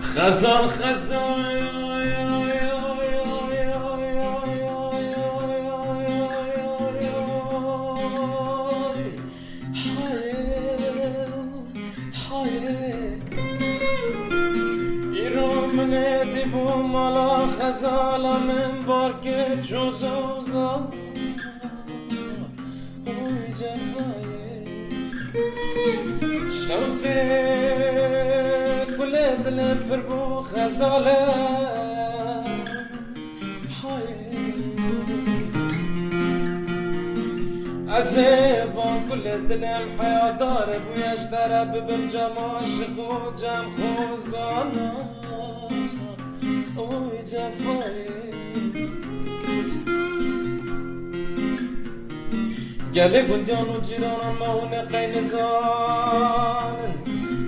خزان خزان مالا خزالا من بارك جوزوزا اوی جفایی شوته كل دلم بربو خزاله عزيفان كل دلم حياة دارب وياش درب بمجم عاشق وجم خوزانا اوی جفایی گله گندیان و جیرانان مهونه قینزانن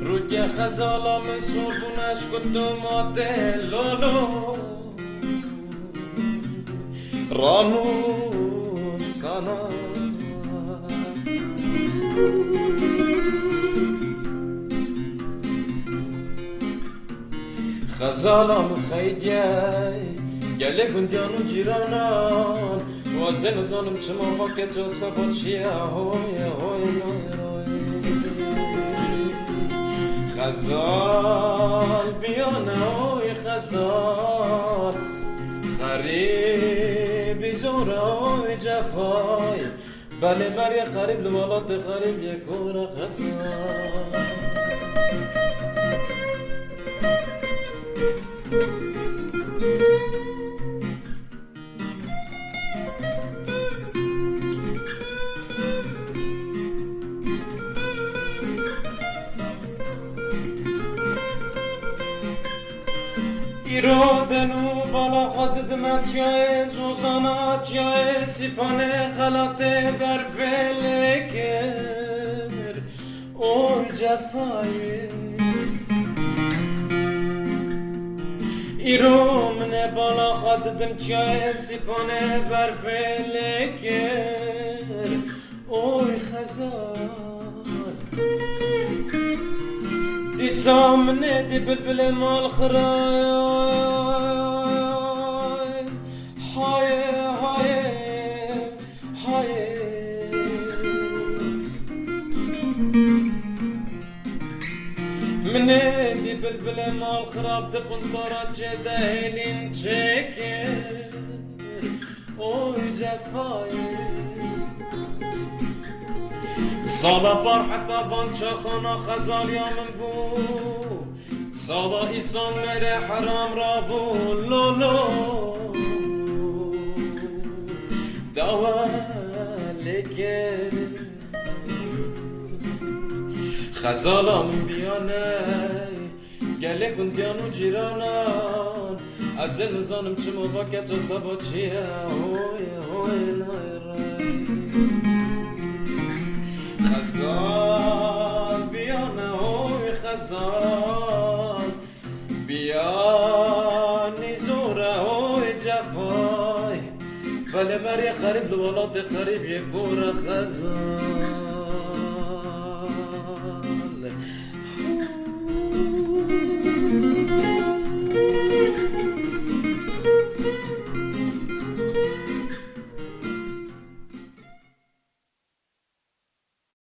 روی خزالا من سربونش کدومات لولو رانو سانا خزالا من خیدیه گله گندیان و جیرانان وزن زنم چما وقت و سباچیه هوی هوی نای خزال بیانه اوی خزال خریبی زوره اوی جفای بله مری خریب لولات خریب یکوره خزال ایرادنو بالا خود دمت جای زوزانات جای سیپانه خلات برفلکر اوی جفایی ایرو منه بالا خود دم جای سیپانه برفلکر اوی خزال دی سامنه دی بلبل مال خرای های های های منه دی بلبل مال خراب دی قنطارا چه دهیلین چکر اوی جفایی صادا بار حتى بانشا خانا خزال يا من بو صادا إيسان ميري حرام رابو لولو دوا لكي خزالا من بياني گله گندیان و جیرانان از نزانم چه موقعت و سبا چیه هوی هوی نایرای خزال بیانه اوی خزال بیانی زوره اوی جفای بله مری خریب لولات خریب یک گوره خزال